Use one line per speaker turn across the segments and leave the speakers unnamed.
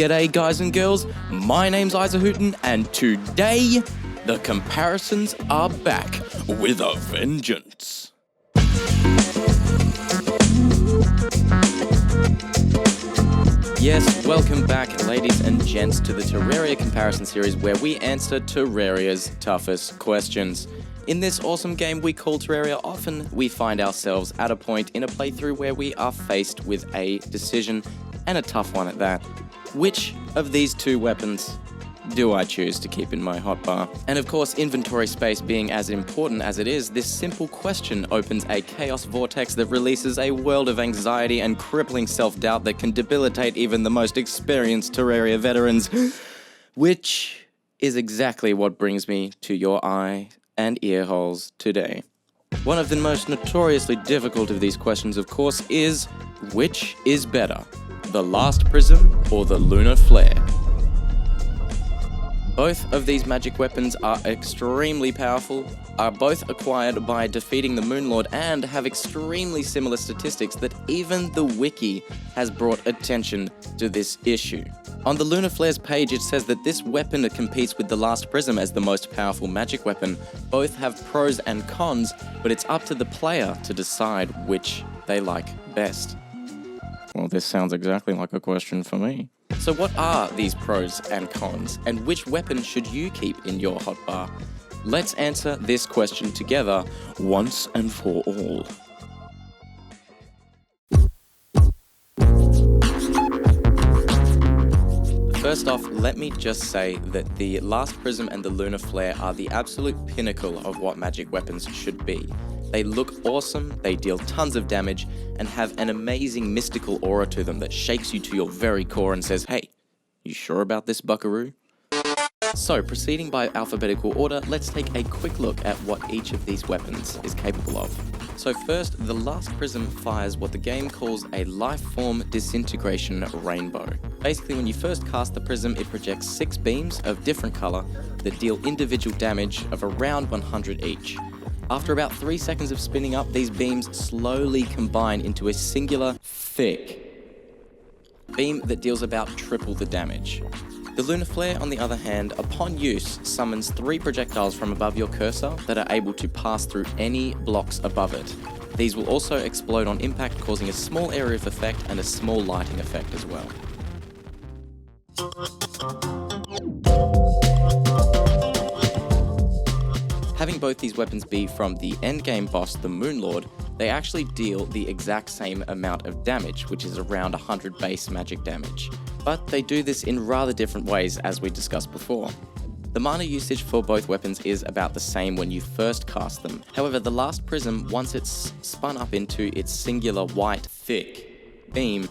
G'day guys and girls, my name's Isahooten, and today the comparisons are back with a vengeance. Yes, welcome back ladies and gents to the Terraria Comparison series where we answer Terraria's toughest questions. In this awesome game we call Terraria, often we find ourselves at a point in a playthrough where we are faced with a decision, and a tough one at that. Which of these two weapons do I choose to keep in my hotbar? And of course, inventory space being as important as it is, this simple question opens a chaos vortex that releases a world of anxiety and crippling self-doubt that can debilitate even the most experienced Terraria veterans. Which is exactly what brings me to your eye and ear holes today. One of the most notoriously difficult of these questions, of course, is which is better, the Last Prism or the Lunar Flare? Both of these magic weapons are extremely powerful, are both acquired by defeating the Moonlord, and have extremely similar statistics that even the wiki has brought attention to this issue. On the Lunar Flare's page it says that this weapon competes with the Last Prism as the most powerful magic weapon. Both have pros and cons, but it's up to the player to decide which they like best. Well, this sounds exactly like a question for me. So what are these pros and cons, and which weapon should you keep in your hotbar? Let's answer this question together once and for all. First off, let me just say that the Last Prism and the Lunar Flare are the absolute pinnacle of what magic weapons should be. They look awesome, they deal tons of damage, and have an amazing mystical aura to them that shakes you to your very core and says, "Hey, you sure about this, buckaroo?" So, proceeding by alphabetical order, let's take a quick look at what each of these weapons is capable of. So first, the Last Prism fires what the game calls a Lifeform Disintegration Rainbow. Basically, when you first cast the prism, it projects 6 beams of different color that deal individual damage of around 100 each. After about 3 seconds of spinning up, these beams slowly combine into a singular, thick beam that deals about triple the damage. The Lunar Flare, on the other hand, upon use, summons 3 projectiles from above your cursor that are able to pass through any blocks above it. These will also explode on impact, causing a small area of effect and a small lighting effect as well. Having both these weapons be from the endgame boss, the Moonlord, they actually deal the exact same amount of damage, which is around 100 base magic damage. But they do this in rather different ways, as we discussed before. The mana usage for both weapons is about the same when you first cast them. However, the Last Prism, once it's spun up into its singular white, thick beam,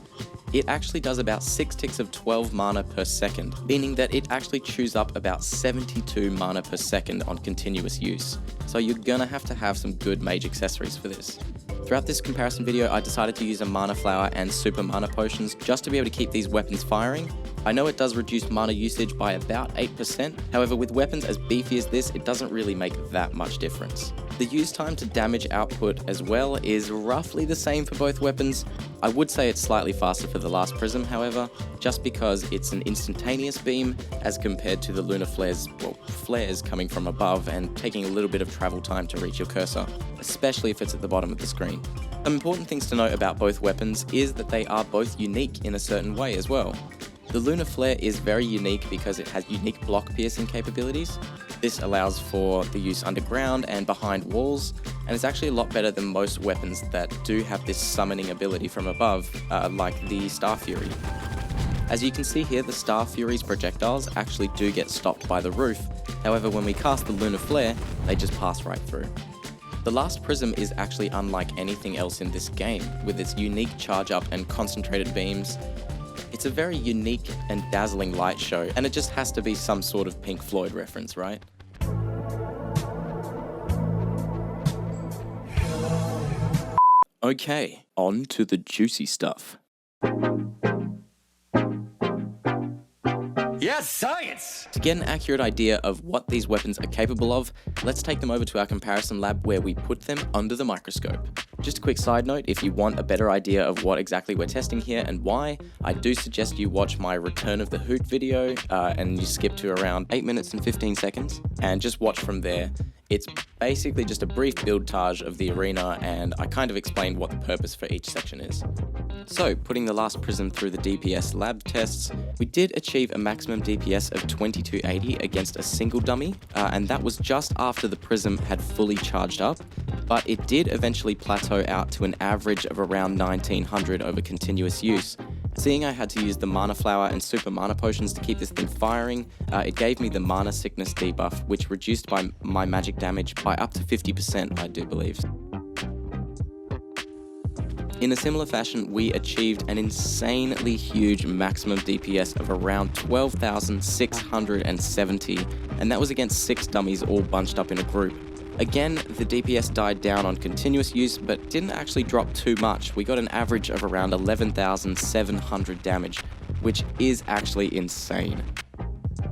it actually does about 6 ticks of 12 mana per second, meaning that it actually chews up about 72 mana per second on continuous use. So you're gonna have to have some good mage accessories for this. Throughout this comparison video, I decided to use a mana flower and super mana potions just to be able to keep these weapons firing. I know it does reduce mana usage by about 8%, however with weapons as beefy as this, it doesn't really make that much difference. The use time to damage output as well is roughly the same for both weapons. I would say it's slightly faster for the Last Prism, however, just because it's an instantaneous beam as compared to the Lunar Flare's, flares coming from above and taking a little bit of travel time to reach your cursor, especially if it's at the bottom of the screen. Some important things to note about both weapons is that they are both unique in a certain way as well. The Lunar Flare is very unique because it has unique block piercing capabilities. This allows for the use underground and behind walls, and it's actually a lot better than most weapons that do have this summoning ability from above, like the Star Fury. As you can see here, the Star Fury's projectiles actually do get stopped by the roof, however when we cast the Lunar Flare, they just pass right through. The Last Prism is actually unlike anything else in this game, with its unique charge up and concentrated beams. It's a very unique and dazzling light show, and it just has to be some sort of Pink Floyd reference, right? Okay, on to the juicy stuff.
Yes, science!
To get an accurate idea of what these weapons are capable of, let's take them over to our comparison lab where we put them under the microscope. Just a quick side note, if you want a better idea of what exactly we're testing here and why, I do suggest you watch my Return of the Hoot video and you skip to around 8 minutes and 15 seconds and just watch from there. It's basically just a brief build-tage of the arena, and I kind of explained what the purpose for each section is. So, putting the Last Prism through the DPS lab tests, we did achieve a maximum DPS of 2280 against a single dummy, and that was just after the Prism had fully charged up, but it did eventually plateau out to an average of around 1900 over continuous use. Seeing I had to use the Mana Flower and Super Mana Potions to keep this thing firing, it gave me the Mana Sickness debuff, which reduced my magic damage by up to 50%, I do believe. In a similar fashion, we achieved an insanely huge maximum DPS of around 12,670, and that was against 6 dummies all bunched up in a group. Again, the DPS died down on continuous use, but didn't actually drop too much. We got an average of around 11,700 damage, which is actually insane.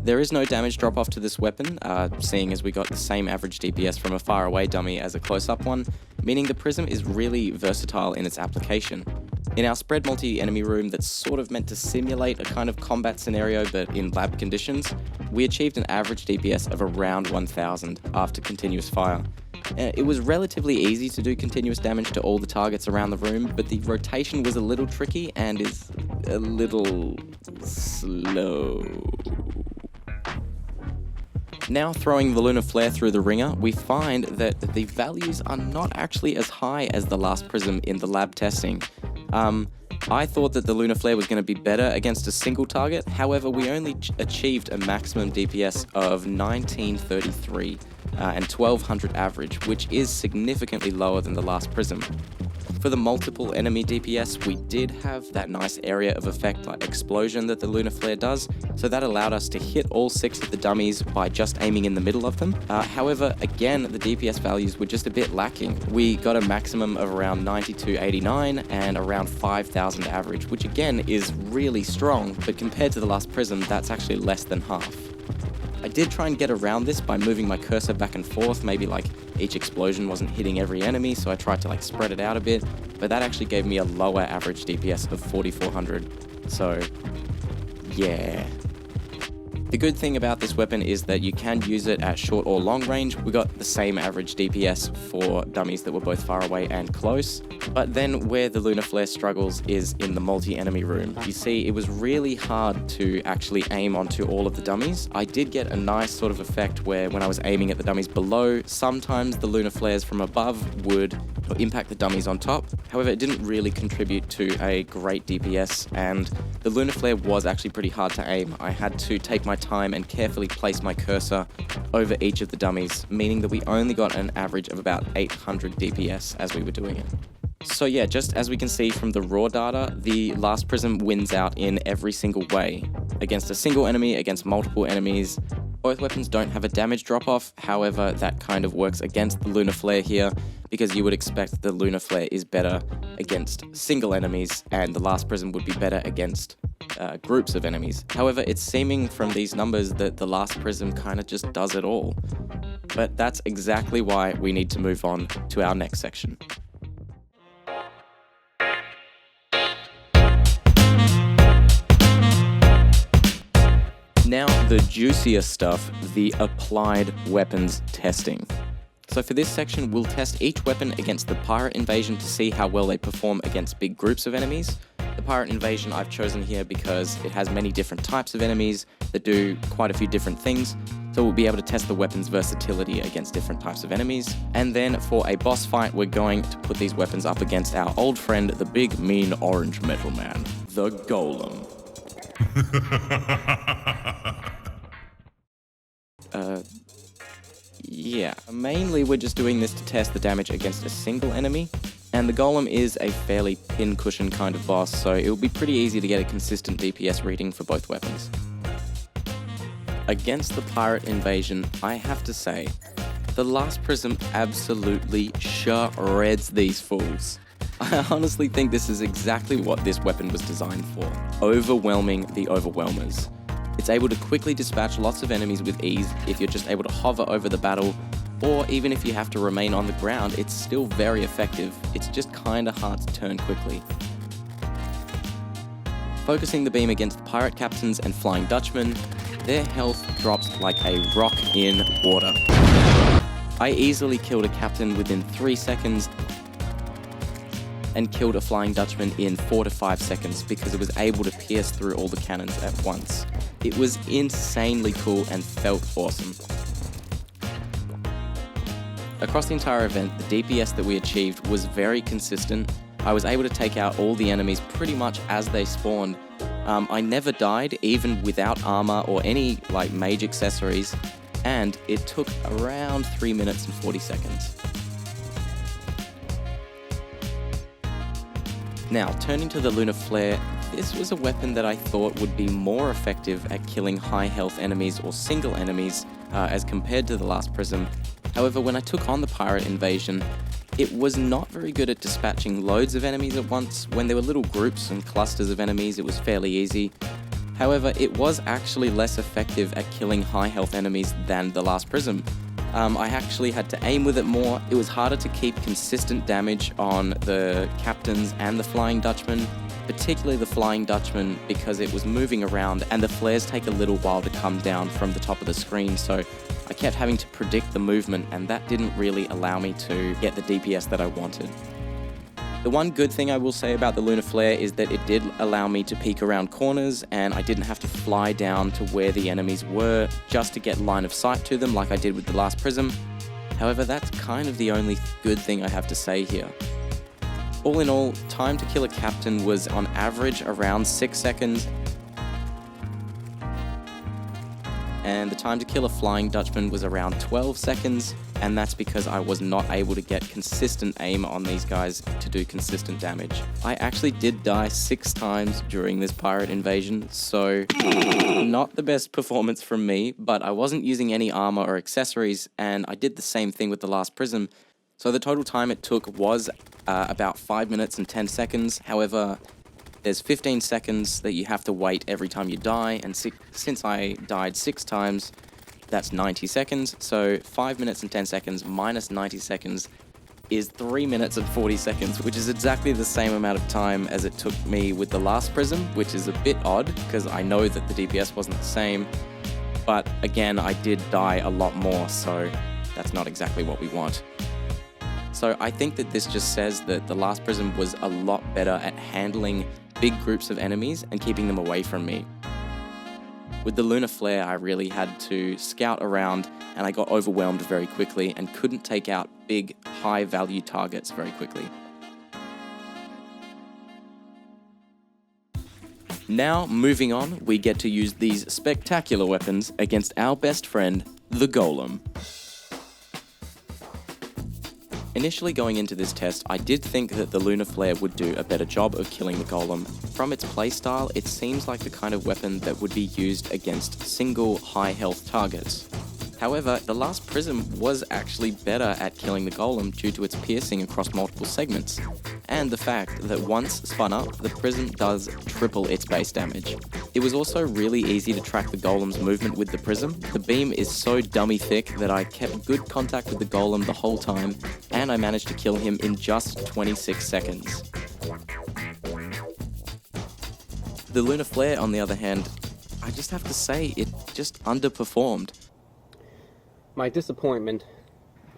There is no damage drop off to this weapon, seeing as we got the same average DPS from a far away dummy as a close up one, meaning the Prism is really versatile in its application. In our spread multi-enemy room that's sort of meant to simulate a kind of combat scenario but in lab conditions, we achieved an average DPS of around 1000 after continuous fire. It was relatively easy to do continuous damage to all the targets around the room, but the rotation was a little tricky and is a little slow. Now throwing the Lunar Flare through the ringer, we find that the values are not actually as high as the Last Prism in the lab testing. I thought that the Lunar Flare was going to be better against a single target, however we only achieved a maximum DPS of 1933 and 1200 average, which is significantly lower than the Last Prism. For the multiple enemy DPS, we did have that nice area of effect like explosion that the Lunar Flare does, so that allowed us to hit all 6 of the dummies by just aiming in the middle of them. However, again, the DPS values were just a bit lacking. We got a maximum of around 9289 and around 5000 average, which again is really strong, but compared to the Last Prism, that's actually less than half. I did try and get around this by moving my cursor back and forth, maybe like each explosion wasn't hitting every enemy, so I tried to like spread it out a bit, but that actually gave me a lower average DPS of 4400, so yeah. The good thing about this weapon is that you can use it at short or long range. We got the same average DPS for dummies that were both far away and close. But then where the Lunar Flare struggles is in the multi-enemy room. You see, it was really hard to actually aim onto all of the dummies. I did get a nice sort of effect where when I was aiming at the dummies below, sometimes the Lunar Flares from above would impact the dummies on top. However, it didn't really contribute to a great DPS, and the Lunar Flare was actually pretty hard to aim. I had to take my time and carefully place my cursor over each of the dummies, meaning that we only got an average of about 800 DPS as we were doing it. So yeah, just as we can see from the raw data, the Last Prism wins out in every single way. Against a single enemy, against multiple enemies. Both weapons don't have a damage drop-off, however that kind of works against the Lunar Flare here, because you would expect the Lunar Flare is better against single enemies, and the Last Prism would be better against groups of enemies. However, it's seeming from these numbers that the Last Prism kind of just does it all. But that's exactly why we need to move on to our next section. Now, the juicier stuff, the applied weapons testing. So for this section, we'll test each weapon against the Pirate Invasion to see how well they perform against big groups of enemies. The Pirate Invasion I've chosen here because it has many different types of enemies that do quite a few different things, so we'll be able to test the weapon's versatility against different types of enemies. And then for a boss fight, we're going to put these weapons up against our old friend, the big mean orange metal man, the Golem. Yeah, mainly we're just doing this to test the damage against a single enemy, and the Golem is a fairly pincushion kind of boss, so it will be pretty easy to get a consistent DPS reading for both weapons. Against the Pirate Invasion, I have to say, the Last Prism absolutely shreds these fools. I honestly think this is exactly what this weapon was designed for, overwhelming the overwhelmers. It's able to quickly dispatch lots of enemies with ease if you're just able to hover over the battle, or even if you have to remain on the ground, it's still very effective. It's just kinda hard to turn quickly. Focusing the beam against pirate captains and Flying Dutchmen, their health drops like a rock in water. I easily killed a captain within 3 seconds and killed a Flying Dutchman in 4 to 5 seconds because it was able to pierce through all the cannons at once. It was insanely cool and felt awesome. Across the entire event, the DPS that we achieved was very consistent. I was able to take out all the enemies pretty much as they spawned. I never died, even without armor or any mage accessories, and it took around 3 minutes and 40 seconds. Now, turning to the Lunar Flare, this was a weapon that I thought would be more effective at killing high health enemies or single enemies as compared to the Last Prism. However, when I took on the pirate invasion, it was not very good at dispatching loads of enemies at once. When there were little groups and clusters of enemies, it was fairly easy. However, it was actually less effective at killing high health enemies than the Last Prism. I actually had to aim with it more. It was harder to keep consistent damage on the captains and the Flying Dutchman, particularly the Flying Dutchman because it was moving around and the flares take a little while to come down from the top of the screen, so I kept having to predict the movement and that didn't really allow me to get the DPS that I wanted. The one good thing I will say about the Lunar Flare is that it did allow me to peek around corners and I didn't have to fly down to where the enemies were just to get line of sight to them like I did with the Last Prism. However, that's kind of the only good thing I have to say here. All in all, time to kill a captain was on average around 6 seconds, and the time to kill a Flying Dutchman was around 12 seconds, and that's because I was not able to get consistent aim on these guys to do consistent damage. I actually did die 6 times during this pirate invasion, so not the best performance from me, but I wasn't using any armor or accessories, and I did the same thing with the Last Prism, so the total time it took was about 5 minutes and 10 seconds. However, there's 15 seconds that you have to wait every time you die, and since I died 6 times, that's 90 seconds, so 5 minutes and 10 seconds minus 90 seconds is 3 minutes and 40 seconds, which is exactly the same amount of time as it took me with the Last Prism, which is a bit odd, because I know that the DPS wasn't the same, but again, I did die a lot more, so that's not exactly what we want. So I think that this just says that the Last Prism was a lot better at handling big groups of enemies and keeping them away from me. With the Lunar Flare, I really had to scout around and I got overwhelmed very quickly and couldn't take out big, high-value targets very quickly. Now, moving on, we get to use these spectacular weapons against our best friend, the Golem. Initially going into this test, I did think that the Lunar Flare would do a better job of killing the Golem. From its playstyle, it seems like the kind of weapon that would be used against single high health targets. However, the Last Prism was actually better at killing the Golem due to its piercing across multiple segments, and the fact that once spun up, the Prism does triple its base damage. It was also really easy to track the Golem's movement with the Prism. The beam is so dummy thick that I kept good contact with the Golem the whole time, and I managed to kill him in just 26 seconds. The Lunar Flare, on the other hand, I just have to say, it just underperformed.
My disappointment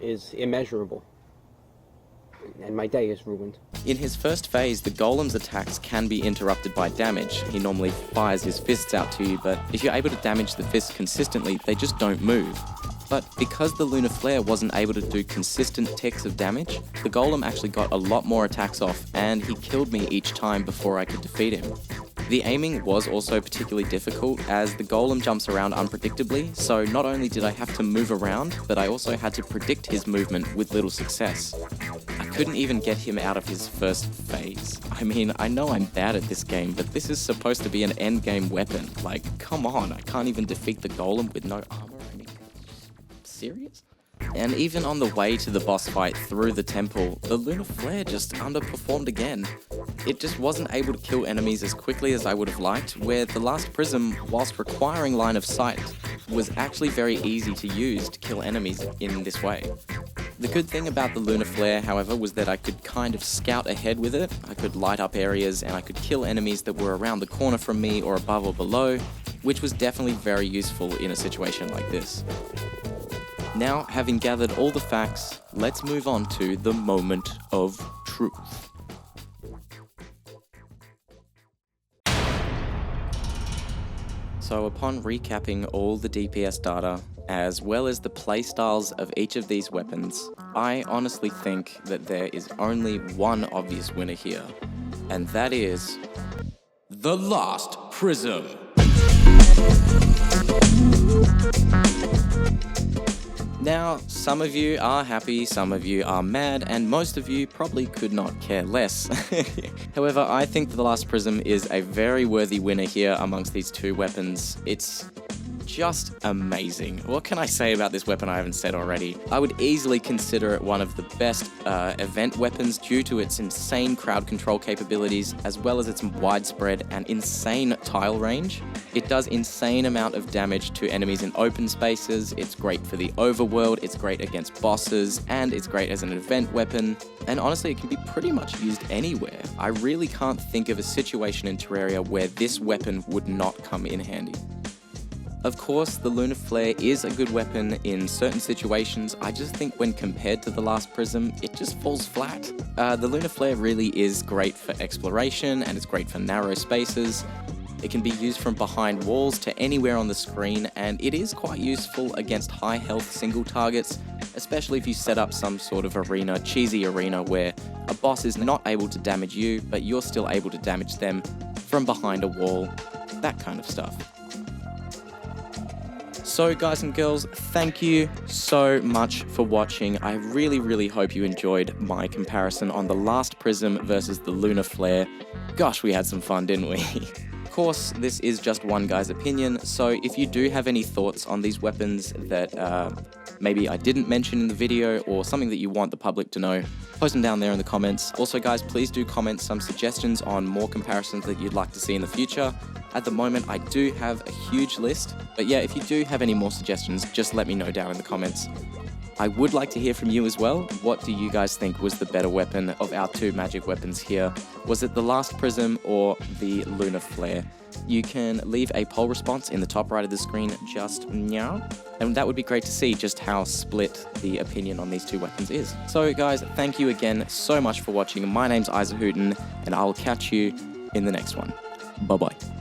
is immeasurable, and my day is ruined.
In his first phase, the Golem's attacks can be interrupted by damage. He normally fires his fists out to you, but if you're able to damage the fists consistently, they just don't move. But because the Lunar Flare wasn't able to do consistent ticks of damage, the Golem actually got a lot more attacks off, and he killed me each time before I could defeat him. The aiming was also particularly difficult as the Golem jumps around unpredictably, so not only did I have to move around, but I also had to predict his movement with little success. I couldn't even get him out of his first phase. I mean, I know I'm bad at this game, but this is supposed to be an endgame weapon. Like, come on, I can't even defeat the Golem with no armor or anything. Serious? And even on the way to the boss fight through the temple, the Lunar Flare just underperformed again. It just wasn't able to kill enemies as quickly as I would have liked, where the Last Prism, whilst requiring line of sight, was actually very easy to use to kill enemies in this way. The good thing about the Lunar Flare, however, was that I could kind of scout ahead with it. I could light up areas and I could kill enemies that were around the corner from me or above or below, which was definitely very useful in a situation like this. Now, having gathered all the facts, let's move on to the moment of truth. So upon recapping all the DPS data, as well as the playstyles of each of these weapons, I honestly think that there is only one obvious winner here, and that is the Last Prism. Now, some of you are happy, some of you are mad, and most of you probably could not care less. However, I think the Last Prism is a very worthy winner here amongst these two weapons. It's just amazing. What can I say about this weapon I haven't said already? I would easily consider it one of the best event weapons due to its insane crowd control capabilities, as well as its widespread and insane tile range. It does insane amount of damage to enemies in open spaces, it's great for the overworld, it's great against bosses, and it's great as an event weapon, and honestly it can be pretty much used anywhere. I really can't think of a situation in Terraria where this weapon would not come in handy. Of course, the Lunar Flare is a good weapon in certain situations. I just think when compared to the Last Prism, it just falls flat. The Lunar Flare really is great for exploration, and it's great for narrow spaces. It can be used from behind walls to anywhere on the screen, and it is quite useful against high health single targets, especially if you set up some sort of arena, cheesy arena, where a boss is not able to damage you, but you're still able to damage them from behind a wall, that kind of stuff. So guys and girls, thank you so much for watching. I really hope you enjoyed my comparison on the Last Prism versus the Lunar Flare. Gosh, we had some fun, didn't we? Of course, this is just one guy's opinion, so if you do have any thoughts on these weapons that maybe I didn't mention in the video, or something that you want the public to know, post them down there in the comments. Also guys, please do comment some suggestions on more comparisons that you'd like to see in the future. At the moment, I do have a huge list, but yeah, if you do have any more suggestions, just let me know down in the comments. I would like to hear from you as well. What do you guys think was the better weapon of our two magic weapons here? Was it the Last Prism or the Lunar Flare? You can leave a poll response in the top right of the screen just now, and that would be great to see just how split the opinion on these two weapons is. So guys, thank you again so much for watching. My name's Isahooten, and I'll catch you in the next one. Bye-bye.